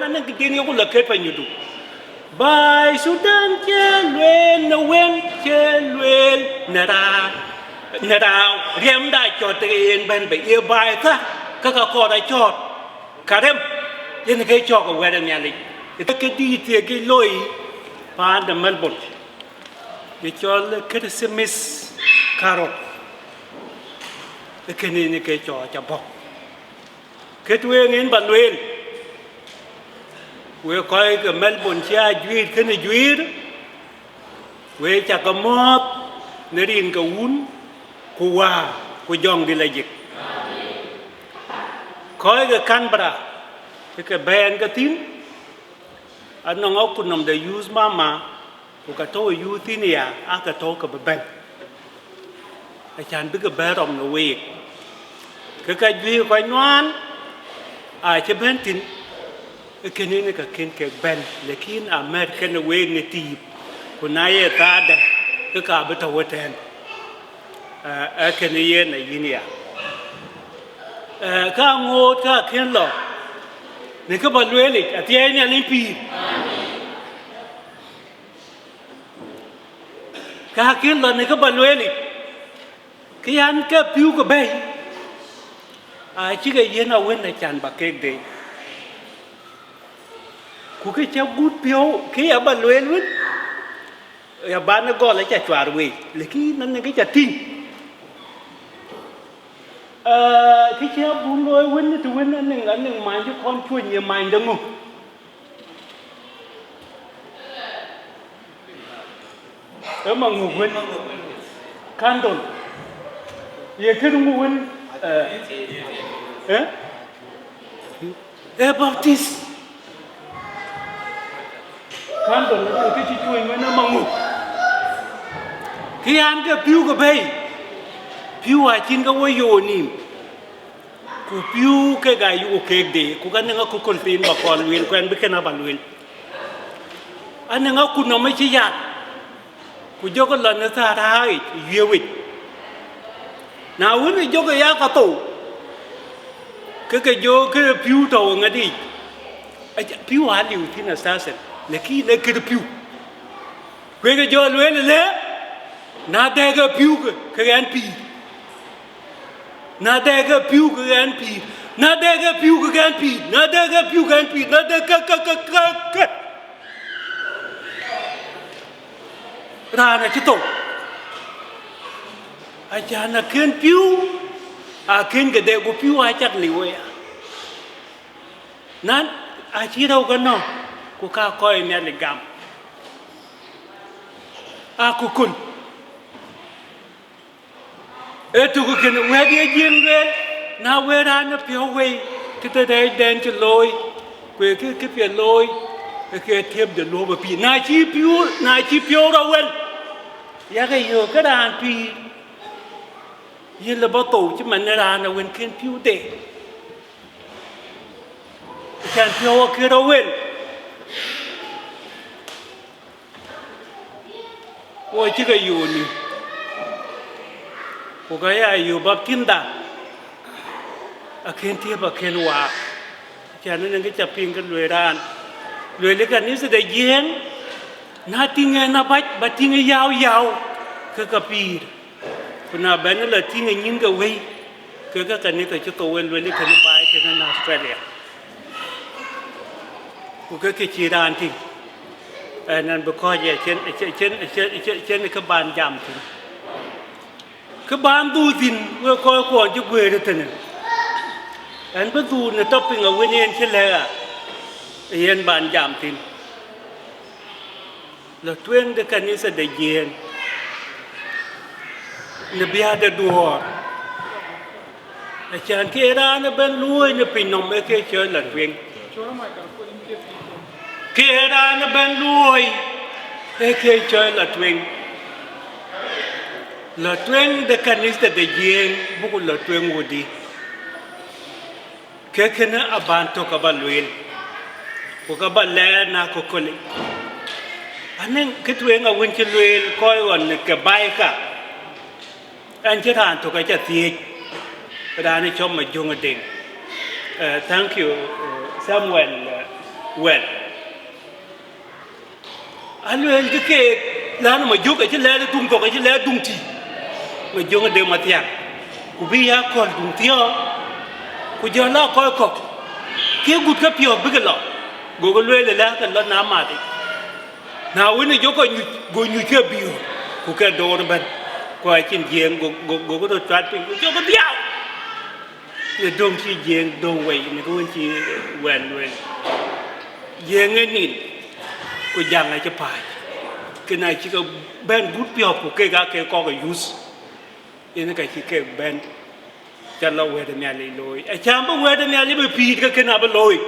นั่นคือที่เขาเลิกเกิดไปอยู่ดูบายสุดานเชลเวนนเวนเชลเวนนาดาวเรียมได้จอดเองเป็นไปเอียบายซะก็ได้จอดคาเรมยังไงจอดกับเวรเนี่ยนี่แต่ก็ดีเสียกี่ลอยผ่านเมลเบิร์นยี่จอดเลยคริสต์มาสคาร์ลแต่แค่นี้นี่ก็จอดจะบอกแค่ตัวเองบันเวลเวคอยกับเมลเบิร์นเชียจุดขึ้นจุดเวจากกับมอบนรินกับวุ้นกูว่ากูยองดีเลยจิกคอยกับคันบรากับแบนกับทิ้งอันนั้นเอาคุณนำได้ยูสมากูกับโตยูที่นี่อ่ะกับโตกับแบนอาจารย์ไปกับแบนรำนเวกกับจุดคอยนวลอาจจะแบนทิ้งแค่นี้นี่ก็เขียนแค่แบนแต่ขีนอเมริกันเวกนี่ตีบคนนายตาเด็กก็กลายเป็นตัวแทนแค่นี้ในยินเนี่ยข้าโง่ข้าเขียนหลอกนี่ก็บรรลุเลยที่ไอ้เนี่ยลิมปีข้าเขียนหลอกนี่ก็บรรลุเลยขี้ยันก็ผิวก็เบยที่ก็ยินเอาเว้นในจานบักเก็ตเดย์กูก็จะกูดผิวขี้ยันบรรลุเลยอย่าบ้านก็เลยจะจวาร์วีเลยขี้นั่นนี่ก็จะทิ้งที่เชื่อบุญลอยวันนี้ตัวนั้นหนึ่งมันจะคอนช่วยยังมันดังงูมังงูวันขันต้นยังขึ้นงูวันบัพติสขันต้นแล้วที่ช่วยมันมังงูที่อันก็ผิวก็ไปผิวอาจินก็ว่าโยนิมกูผิวแค่กายอยู่โอเคเด็กกูกันนึกว่ากูคนตีนบักกอลวินกูอันไม่แค่นับบัลวินอันนึกว่ากูน้องไม่ใช่ยากกูยกกันหลังนั้นท่าท้ายเยี่ยวิดนาวันนี้ยกกันยากกระตุกก็โยกก็ผิวโตงั้นดิไอ้ผิวหาลิวที่น่าสาเสร็จเล็กนี่เล็กคือผิวกูก็โยนเว้นเลยนาเด็กก็ผิวก็แกนปีนาเด็กก็ผิวก็แกนปีนาเด็กก็ผิวก็แกนปีนาเด็กก็ผิวก็แกนปีนาเด็กก็ร้านอะไรตัวอาจารย์นักเขียนผิวเขียนก็เด็กกูผิวอาจารย์ลิวนั้นอาชีพเรากันเนาะกูข้าคอยเนี่ยเลยกำกูคุณทุกคนเวทียินเวน่าเวลาน่ะเพียวเวที่จะได้เดินจะลอยกูคือเพียวลอยคือเทียบเดินลอยแบบพี่นายชีพิวเราเว้นอยากให้เยอะก็ได้พี่ยินแล้วบ่โตที่มันในร้านเราเว้นขึ้นพิวเด็กแค่พิวคือเราเว้นโอ้ยที่ก็อยู่นี่กูก็อยากอยู่แบบกินดาเขียนเทียบเขียนว่าแค่นั้นก็จะพิงกันรวยร้านรวยเล็กกันนี่แสดงเย็นน่าทิ้งเงินน่าบัดทิ้งเงินยาวคือกระปีคนน่าแบบนั้นเลยทิ้งเงินยิงกันไว้คือก็กันนี่ก็จะโตเว้นรวยเล็กกันไปที่นั่นออสเตรเลียกูก็คิดจีรานทิ้งนั่นบุคคลใหญ่เช่นก็บานยำทิ้งก็บานดูทิ้งเมื่อคอยก่อนจะเบื่อแล้วท่านอันเป็นดูเนี่ยต้องเป็นเอาไว้เนียนเช่นไรเย็นบานยำทิ้งแล้วตัวเองเด็กกันนี่แสดงเย็นเนี่ยเบียดดูหัวอาจารย์เกล้าเนี่ยเป็นรวยเนี่ยเป็นน้องไม่เคยเจอหลังเวียงเกล้าเนี่ยเป็นรวยไม่เคยเจอหลังเวียงหลังเวียงเด็กกันนี่แสดงเย็นบุกหลังเวียงวุฒิแค่แค่นั้นบ้านตัวกับบ้านรวยบุกบ้านแล่นาคุกเลยอันนั้นคิดว่าเอาเงินจะรวยคอยวันเนี่ยกับใบกับอันที่ทานถูกจะเสียประธานในชมมาจงกระดิ่งthank you Samuel well alwel ke la no majuk ke le tung ko ke le tung ti majuk de matiang ku bi ya ko tung ti ku jo la ko ke gut ka pio bi ke lo go go le la ka lo na ma ti na wini jo ko go nyu ke bi ku ke do no ban ko ai chin jeng go go do chat pin ku jo ko diao ne dong chi jeng dong wei ne ko chi wen jeng ni ko jang ai cha pai cái này chỉ có bên bút biểu của cái có cái use nên cái chỉ cái bên cho lâu về nhà lấy lối ai chăm bao về nhà lấy bị cái nào bị lối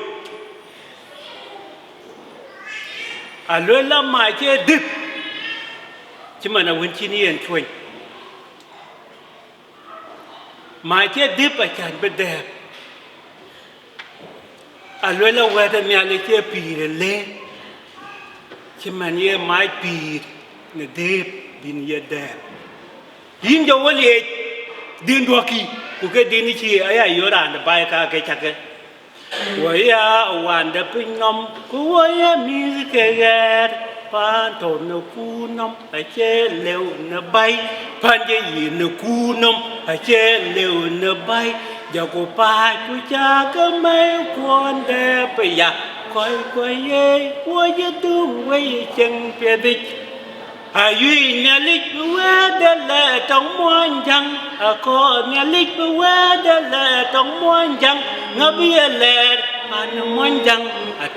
lối làm mãi chứ đứt chứ mà nó vẫn chỉ niên thôi mãi chứ đứt ở chẳng bị đẹp lối làm về nhà lấy chứ bị lên chứ mà như mai bì nè đẹp bin ye đẹp yin Jol Wo Liec din do ki ku ke din chi ai yo ran da bai ka ke chak ke wa ya wan da pin nom ku wa ya mi ke ga pan to no ku nom a che leu na bai pan je yin no ku nom a che leu na bai ja ko pa ku cha ka mai kwon de pe ya coi ye wo ye dung wei chân phía địch duy nhà lịch quê để lệ trong muôn dân có nhà lịch quê để lệ trong muôn dân ngã bia lệ pan muôn dân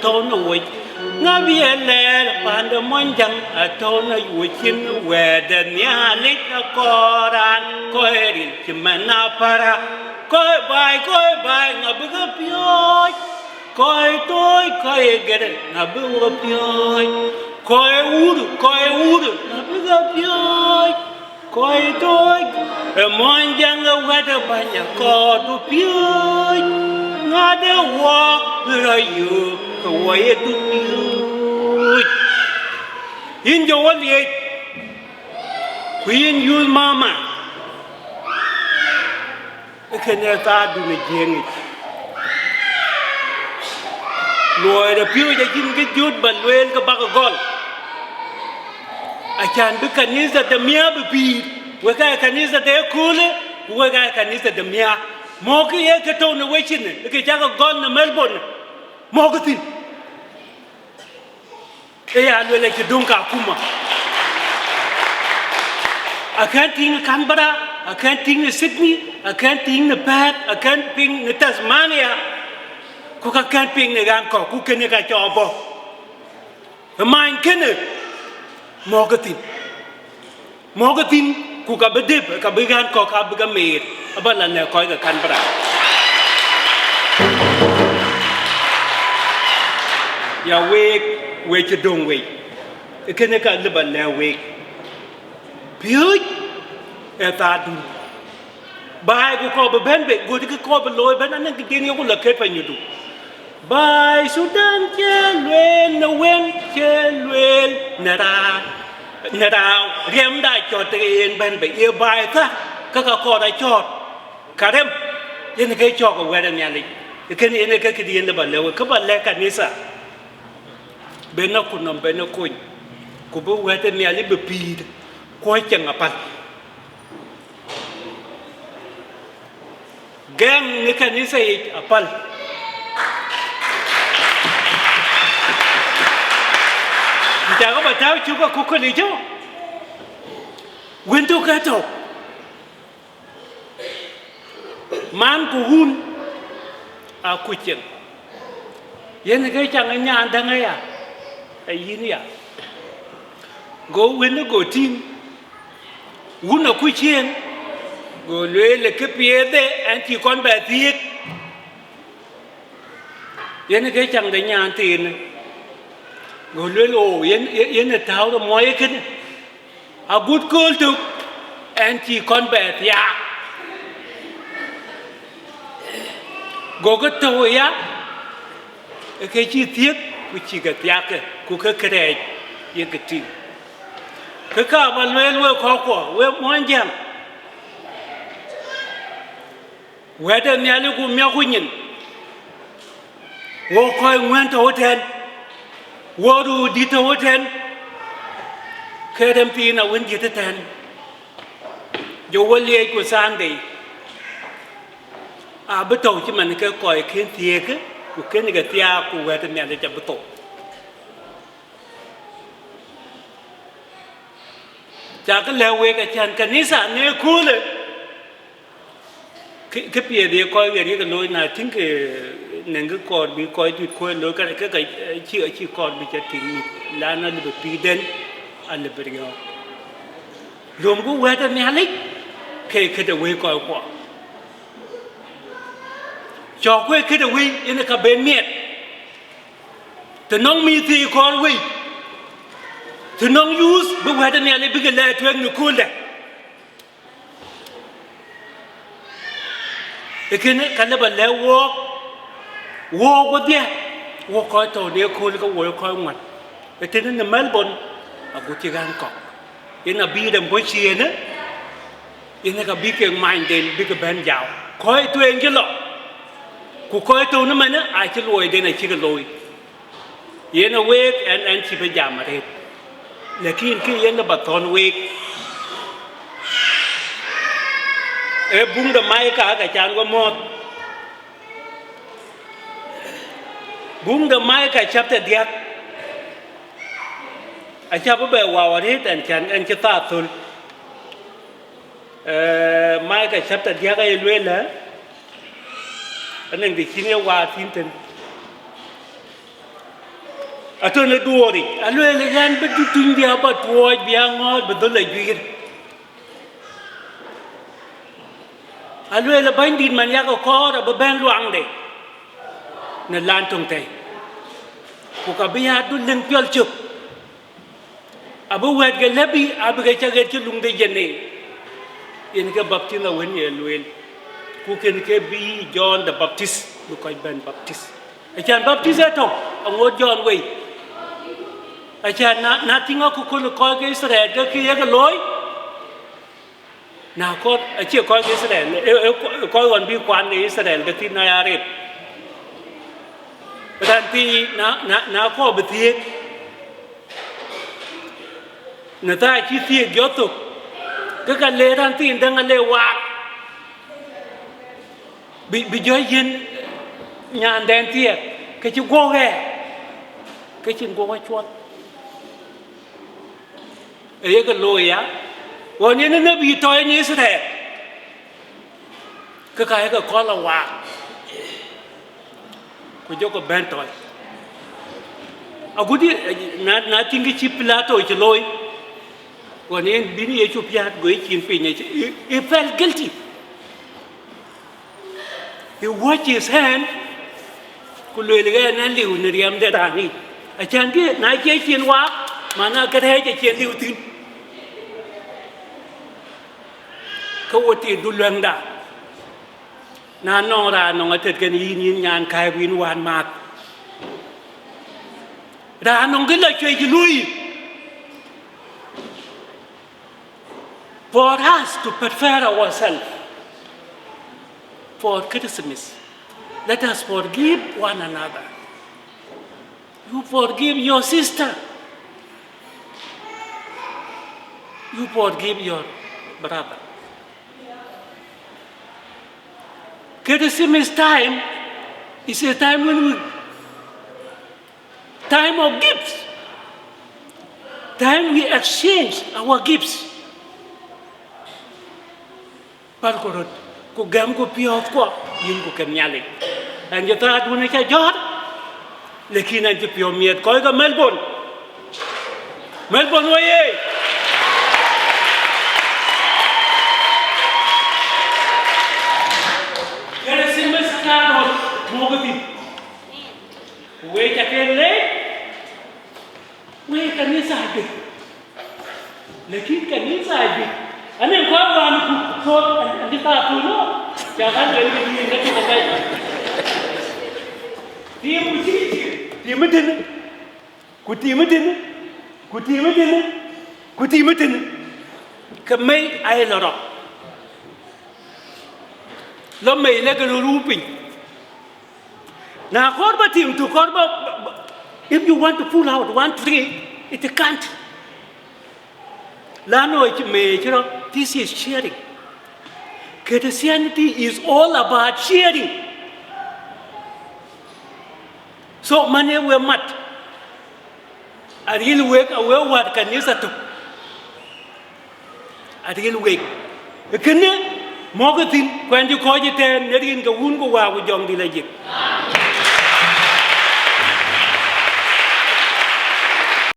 thôn nội ngã bia lệ pan muôn dân thôn nội chín quê để nhà lịch có ran coi đi chỉ mà na para coi bài ngã bia pioi coi tôi coi gere na bua pioi coi uru na bua pioi coi tôi mon jang wada banya ko du pioi nga de wa rayu ko wa du pioi in Jol Wo Liec queen you mama kene ta du ne jeng lùi là phiêu cho chính cái chút bẩn lên cái bạc gol, chàng biết kanisa đam mía bị bì, với cái kanisa để cool, với cái kanisa đam mía, mua cái tôn nó quay chín, cái chắc cái gol ở Melbourne, mua cái tin, cái lùi là cái đông cả kuma, akan ting Canberra, akan ting Sydney, akan ting Perth, akan ting Tasmania. Ku ka camping ne gan ko ku kene ka cho bo main kene mo ga tin ku ka bedep ka be gan ko ka be ga me abala ne ko ga kan bra ya we che dong we kene ka le ban ne we piu ta du bai ku ko be ben be go ti ko be loy ben an ke tin yo ku la ke pa nyu du Bài Sudan che luen na wen che luen na đào riêng đại cho tiền bên bị yêu bài ta các con đại cho cả đêm nên cái cho của quen nhà lịch cái này cái gì nó bảo lưu các bạn lẽ cả như sao bên nó cũng nằm bên nó cũng bố quen nhà lịch bị bì coi chẳng apa gang cái này say apa Kita ko tahu juga kuku ni jo. Wintu kato. Man kuhun aku ceng. Yang ni jangan nyandang ya. Ini ya. Go win go team. Wun aku ceng. Go le ke piede anti kon ba tiek. Yang ni jangan nyantin. Người lưỡi lồ yến là tháo ra mọi cái bút cơn thực anh chỉ con bè thì gồm cái thôi cái chi tiết của chỉ cái tiết của cái này yên cái gì cái cả mà lưỡi khó quá với mọi người với đây nhà lưỡi của mèo của nhìn vô coi nguyên thổ thiên waru ditawaten kadam tina win ditatan Jol Wo Liec của Sunday bắt đầu chứ mình cái coi cái thiệt của cái này cái tia của người ta nhận được bắt đầu cha cái leo về cái chân cái nisa này cool cái bia đi coi cái này cái lối nào chính cái nên cái con bị coi tuyệt coi lối cái chỉ con bị chết tiếng là nó bị bị đến anh bị bệnh nhau luôn cũng về tới nhà lịch cái đầu về coi qua cho cái đầu về ini cái bên miệt từ nông mi thì con về từ nông use bây giờ này lấy cái lệ thuyền nó cool đấy cái này cái này là walk qua đi walk coi tàu đi cool cái walk coi ngoặt cái này là Melbourne ở khu vực Anh Quốc ini là bi đầm bối xìa nữa ini cái bi cái mind đến bi cái bên giàu coi thuyền chứ lọ cụ coi tàu nó mà nữa ai chứ lôi đây này chỉ cái lôi ini là wake and chỉ phải giảm mà thế Lakin ki yang dapat ton week, bung da mai ka chan ko mot, bung da mai ka chapter diak, acha ba ba wawarit and chan an kita tul, mai ka chapter diak ay luela, aneng di sini wa tinten. Atau nak dua ni, alu elegan betul dia apa tuai biangot betul lagi. Alu elegan di mana kau kau ada beban luang deh, nelan tung teh. Bukan biar tu leng pial cup. Abu wed ke lebih, abu kerja kerja lung deh jenis. Ini ke baptis la wen ye luel. Kuken ke bi John the Baptist, bukan Ben Baptist. Ajan Baptist itu, angot John way. Acha na tinga ku ku ko ke Israel ke kia ke lối na ko acha ko ke Israel ko gon bi kwan ni Israel ke tin na Arab dan ti na ko betie na ta chi ti gyotuk ke ka le ran tin dang le wa bi jo yin nyan den tie ke chi go ge ke chin go wa chon ấy cái lối á, còn những nó bị trói như thế này, cái con là hoa, cái chỗ cái bên trói, à cái đi, na chính cái chip lá trói cho lối, còn những bên này chụp nhát với chín pin này, he felt guilty, he washed his hand, cái lối cái này liu này riêng để đàn đi, à chẳng cái nãy cái chuyện hoa, mà na cái thế cái chuyện liu tin. Kau ti dulang dah, nano ra nong atet kan yin nyan kai win wan mat, ra nong cái lời chơi lui, for us to prepare ourselves for Christmas, let us forgive one another. You forgive your sister, you forgive your brother. Christmas time is a time time of gifts. Time we exchange our gifts. Parkorot, ko gam ko piot ko, yun ko kenyalik. Ang jatrat mo na siya jod. Lekin ang pio miet ko ka Melbourne. Melbourne waye. Wei cakap le, wei kan ni sahaja, lekin kan ni sahaja. Ane kau orang kau ane tak puno, jangan lagi ni nak tu pakai. Dia mesti, dia meden, kuti meden, kemai air lorok, lomai lagi rupin. Na korba tim tu korba If you want to pull out one tree, it can't. This is sharing. Christianity is all about sharing. So many were mat. A real work, a well what can you say? A real work. Can you? Morgan, when you call it, Nedin, the wound go out with young Dilajik.